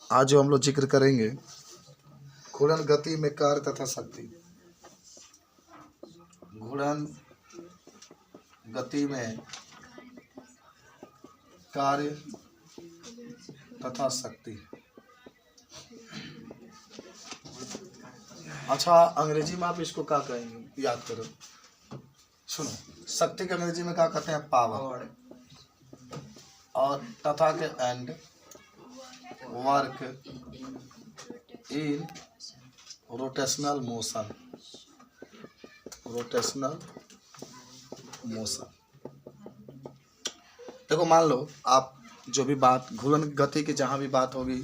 आज जो हम लोग जिक्र करेंगे घूर्णन गति में कार्य तथा शक्ति। घूर्णन गति में कार्य तथा शक्ति। अच्छा, अंग्रेजी में आप इसको क्या कहेंगे, याद करो, सुनो। शक्ति के अंग्रेजी में क्या कहते हैं? पावर। और तथा के and work in rotational motion. Rotational motion. देखो, मान लो आप जो भी बात घूर्णन गति की जहाँ भी बात होगी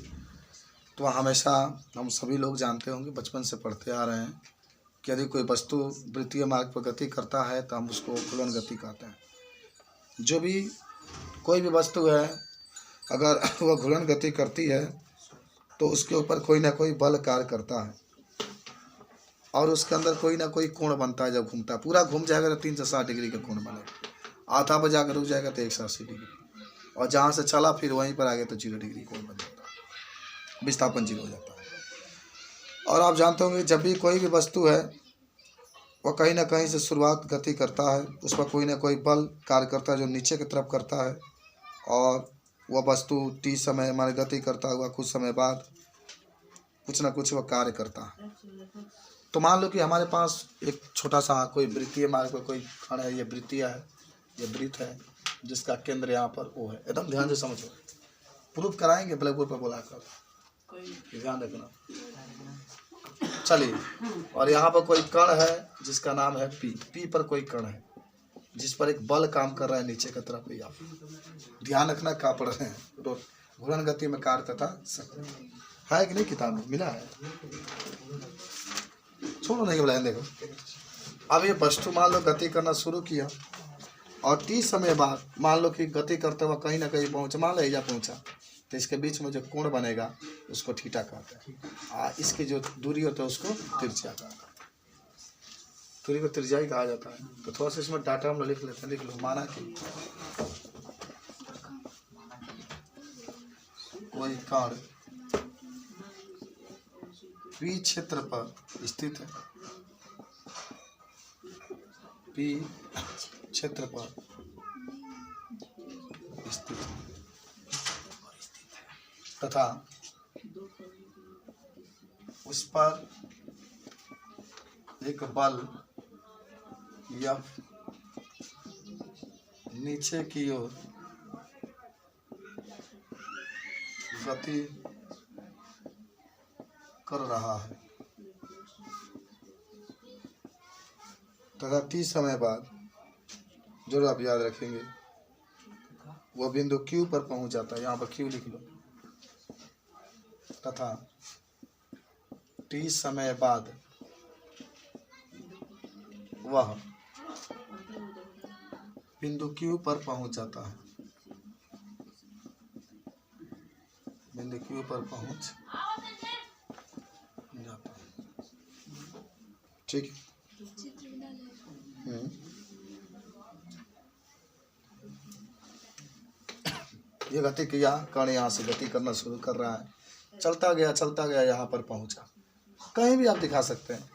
तो हमेशा हम सभी लोग जानते होंगे, बचपन से पढ़ते आ रहे हैं कि यदि कोई वस्तु वृत्तीय मार्ग पर गति करता है तो हम उसको घूर्णन गति कहते हैं। जो भी कोई भी वस्तु है, अगर वह घूर्णन गति करती है तो उसके ऊपर कोई ना कोई बल कार्य करता है और उसके अंदर कोई ना कोई कोण बनता है। जब घूमता है, पूरा घूम जाएगा तो 360 डिग्री का कोण बनेगा। आधा पर जाकर रुक जाएगा तो 180 डिग्री, और जहाँ से चला फिर वहीं पर आ गया तो 0 डिग्री कोण बन जाता है, विस्थापन 0 हो जाता है। और आप जानते होंगे जब भी कोई भी वस्तु है वह कहीं ना कहीं से शुरुआत गति करता है, उस पर कोई ना कोई बल कार्य करता है जो नीचे की तरफ करता है, और वह वस्तु टी समय हमारे गति करता हुआ कुछ समय बाद कुछ ना कुछ वह कार्य करता है। तो मान लो कि हमारे पास एक छोटा सा कोई वृत्तीय मार्ग पर कोई खंड है, ये वृत्तीय है, ये वृत्त है जिसका केंद्र यहाँ पर वो है। एकदम ध्यान से समझो, प्रूफ कराएंगे ब्लैक बोर्ड पर बुलाकर, ध्यान रखना। चलिए, और यहाँ पर कोई कण है जिसका नाम है पी। पी पर कोई कण है जिस पर एक बल काम कर रहा है नीचे की तरफ। या ध्यान रखना क्या पढ़ रहे हैं। घूर्णन गति में कार्य तथा शक्ति है कि नहीं, किताब में मिला है, छोड़ो नहीं बोला। देखो, अब ये वस्तु मान लो गति करना शुरू किया और 30 समय बाद मान लो कि गति करते हुए कहीं ना कहीं पहुँचा, मान लो एजा पहुँचा, तो इसके बीच में जो कोण बनेगा उसको थीटा कहते हैं। इसकी जो दूरी होता है उसको तिरछा कहते हैं। दूरी को त्रिज्या ही कहा जाता है। तो थोड़ा सा इसमें डाटा हम लोग लिख लेते हैं। लिख लो, माना कि कोई कण पी क्षेत्र पर स्थित है, पी क्षेत्र पर स्थित है तथा उस पर एक बल F नीचे की ओर गति कर रहा है तथा T समय बाद, जरूर आप याद रखेंगे, वो बिंदु Q पर पहुंच जाता है। यहाँ पर Q लिख लो। तथा T समय बाद वह बिंदु Q पर पहुंच जाता है। बिंदु Q पर पहुंच जाता है। ठीक है। ये गति किया, कण यहाँ से गति करना शुरू कर रहा है, चलता गया यहाँ पर पहुंचा। कहीं भी आप दिखा सकते हैं,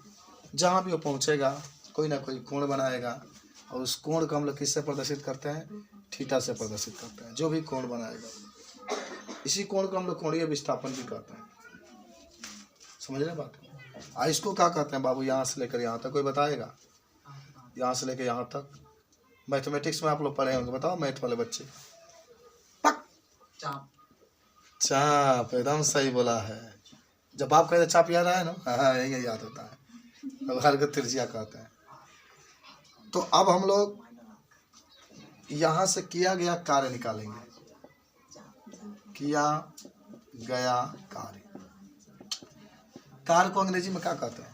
जहाँ भी वो पहुंचेगा कोई ना कोई कोण बनाएगा, और उस कोण को हम लोग किससे प्रदर्शित करते हैं? थीटा से प्रदर्शित करते हैं। जो भी कोण बनाएगा, इसी कोण को हम लोग कोणीय विस्थापन भी कहते हैं। समझ रहे बात? इसको क्या कहते हैं बाबू? यहाँ से लेकर यहाँ तक कोई बताएगा? यहाँ से लेकर यहाँ तक मैथमेटिक्स में आप लोग पढ़े होंगे, बताओ मैथ वाले बच्चे। चाप, एकदम सही बोला है। जब आप कहते चाप याद आया ना, हाँ यही याद होता है। अब हर को त्रिज्या कहते हैं। तो अब हम लोग यहाँ से किया गया कार्य निकालेंगे। किया गया कार्य, कार्य को अंग्रेजी में क्या कहते हैं?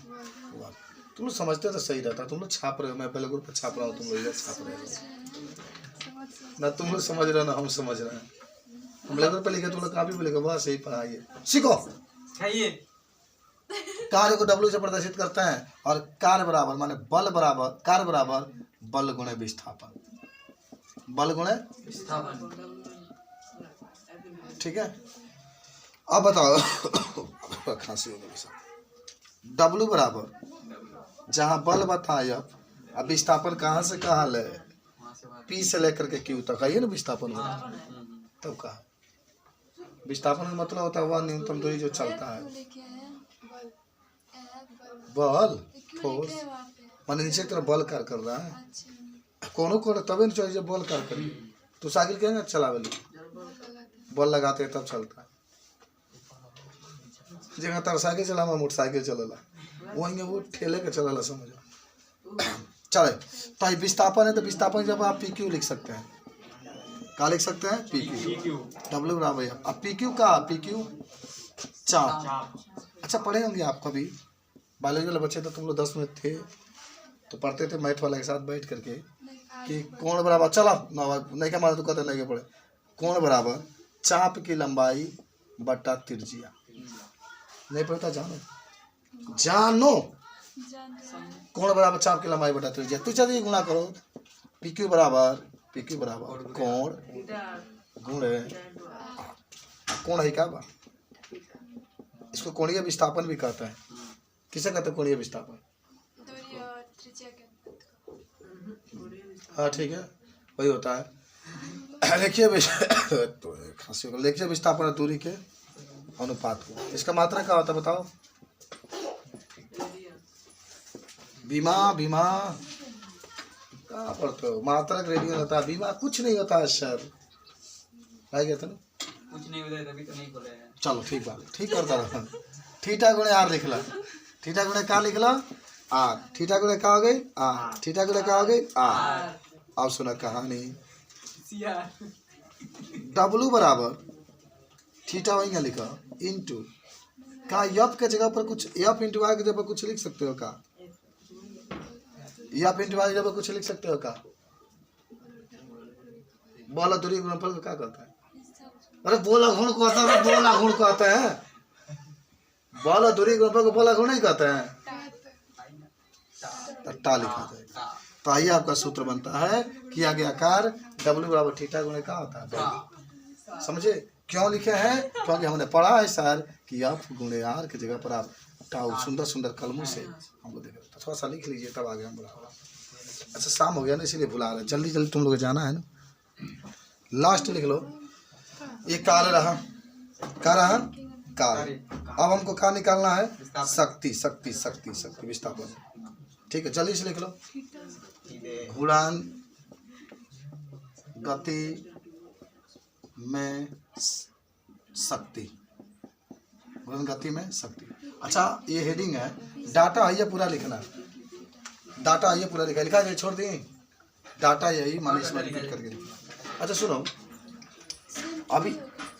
तुम लोग समझते हो तो सही रहता। तुम लोग छाप रहे हो, मैं पहले ग्रुप पर छाप रहा हूँ, तुम लोग इधर छाप रहे हो ना। तुम लोग समझ रहे हो ना हम समझ रहे हैं। हम लोग पर लिखे, तुम लोग काफी लिखे, बस सही पढ़ाइए, सीखो। कार्य को W से प्रदर्शित करते हैं, और कार्य बराबर माने बल बराबर, कार्य बराबर बल गुणे विस्थापन। बल गुणे विस्थापन, ठीक है। अब बताओ खांसी हो गई। डब्लू बराबर जहाँ बल बताए अब विस्थापन कहाँ से कहाँ ले, पी से लेकर के क्यू तक आइए ना विस्थापन हो रहा है। तब कहा विस्थापन का मतलब होता है वह न्यूनतम दूरी जो चलता है। बल फोर्स मान नीचे की तरफ बल कार्य कर रहा है कोनो को तबे चाहिए जब बल कार्य करी। तो साइकिल के चलावे बल लगाते हैं तब चलता है। जगह तार साइकिल चला मोटरसाइकिल चलेला वहीं वो ठेले के चलेला समझो। चले तो विस्थापन है तो विस्थापन जब आप पी क्यू लिख सकते हैं, क्या लिख सकते हैं पी क्यू। डब्ल्यू बराबर अब पी क्यू का पी क्यू चाप। अच्छा पढ़े होंगे आप कभी बायोलॉजी वाले बच्चे तो तुम लोग 10 मिनट थे तो पढ़ते थे मैथ वाले के साथ बैठ करके कि कोण बराबर चला नहीं क्या मारे तो कहते नहीं पढ़े कोण बराबर चाप की लंबाई बटा त्रिज्या। नहीं पढ़ता जानो जानो कोण बराबर चाप की लंबाई बटा त्रिज्या। तो चलिए गुणा करो पी क्यू बराबर कोण गुणे कोण है क्या बा इसको कोणीय विस्थापन भी कहते हैं। किसे कहते हैं कोणीय विस्थापन? हाँ ठीक है वही होता है। लिखिए लिखिए विस्थापन दूरी के अनुपात को। इसका मात्रा क्या होता है बताओ? बीमा क्या पढ़ते हो? मात्रा ग्रेडियंट होता है। बीमा कुछ नहीं होता है सर भाई कहते ना कुछ नहीं होता तभी तो नहीं बोले हैं। चलो ठीक बात ठीक करता रहा। थीटा गुणे आर लिखला थीटा गुणे क्या लिखला आर थीटा गुणे क्या हो गई आर थीटा गुणे क्या हो गई आर। अब सुना कहानी डब्लू बराबर थीटा वही लिखा इंटू का यफ के जगह पर कुछ यफ इंटू वाई की जगह पर कुछ लिख सकते हो का? यफ इंटू वाई की जगह पर कुछ लिख सकते हो का? बोला दूरी गुणनफल को क्या कहता है? अरे बोला गुण कहता है बोला गुण कहते हैं। बोला दूरी गुणनफल को बोला गुण नहीं कहते हैं। टा लिखा जाएगा तो आइए आपका सूत्र बनता है किया गया कार्य डब्ल्यू बराबर थीटा गुणे क्या होता है। समझे क्यों लिखे हैं? क्योंकि हमने पढ़ा है सर कि एफ गुणे आर की जगह पर आप टाउ सुंदर सुंदर कलमों से हमको देख रहे थोड़ा सा लिख लीजिए तब आगे हम बढ़ा। अच्छा शाम हो गया ना इसीलिए भुला रहे जल्दी जल्दी तुम लोग जाना है ना। लास्ट लिख लो ये कार्य रहा कार्य। अब हमको क्या निकालना है? शक्ति शक्ति शक्ति शक्ति विस्थापन। ठीक है जल्दी से लिख लो। घूर्णन गति में शक्ति घूर्णन गति में शक्ति। अच्छा ये हेडिंग है डाटा आइए पूरा लिखना डाटा आइए पूरा लिखा है छोड़ दी डाटा यही मान इसमें रिपीट करके लिखना। अच्छा सुनो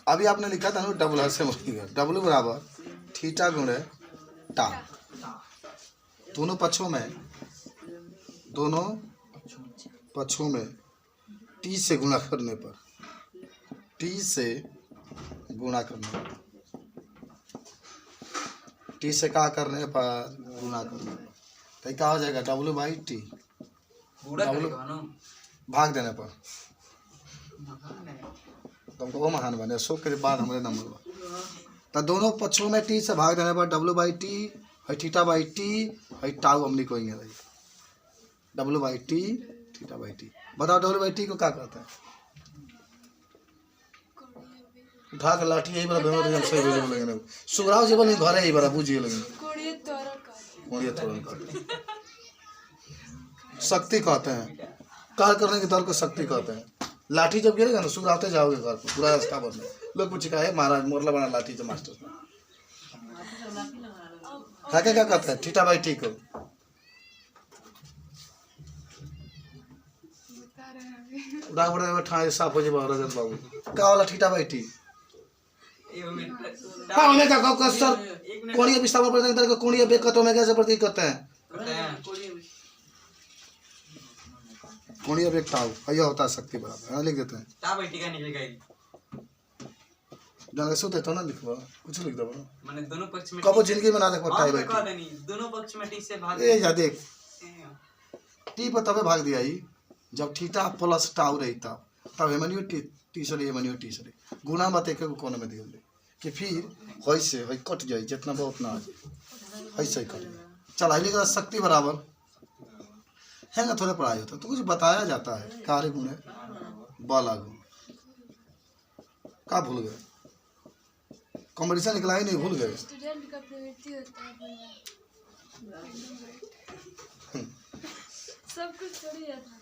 अभी आपने लिखा था ना डब्लू से डब्लू बराबर थीटा गुणे टा दोनों पक्षों में टी से गुणा करने पर टी से क्या करने पर गुणा करने पर तो क्या हो जाएगा डब्लू बाई टी डब्लू भाग देने पर तुमको वो महान बने शोक के बाद हमारे नंबर तो दोनों पक्षों में टी से भाग देने पर डब्लू बाई टी है थीटा बाई टी है टाउ हम लिखोगे भाई W by T theta by T. बताओ डब्लू बाई टी को क्या कहते हैं? उठा के लाठी यही बड़ा बेमर हम सही बोले लगे सुगराव जीवन घर ही बड़ा बुझिए लगे कोड़िए त्वरण कहते शक्ति कहते हैं। कार्य करने के दल को शक्ति कहते हैं। लाठी जब गिरेगा ना सुगरावते जाओगे घर पर पूरा रास्ता बदले लोग पूछेगा है महाराज मोरला बना लाठी जो मास्टर क्या कहते हैं? थीटा बाई टी को उड़ा उड़ा ठाए साफ हो जाए रजत बाबू का वाला थीटा बाई टी ओमेगा का सर कोणीय विस्थापन प्रति को कोणीय वेग का ओमेगा से प्रतीक करते हैं। कोणीय वेग टाउ यह होता है शक्ति बराबर लिख देते हैं टा बाई टी का निकलेगा जाने सोते तो ना लिखवा कुछ लिख दो माने दोनों पक्ष में कबो जिंदगी में ना देखो टाई बाई टी दोनों पक्ष में टी से भाग ए जा देख टी पर तबे भाग दिया ही जब थीटा प्लस टाउ रही तब एमएनयू टी सरी एमएनयू टी सरी गुणा मत एक कोने में दियो कि फिर वैसे वही कट जाए जितना बहुत उतना आ जाए ऐसे ही कट चल हाईली का शक्ति बराबर है ना थोड़ा पढ़ाई होता है तो कुछ बताया जाता है कार्य गुण है बल आगुण का भूल गए कॉम्पिटिशन निकला ही नहीं भूल गए स्टूडेंट का प्रवृत्ति होता है बोलना। सब कुछ थोड़ी आता है।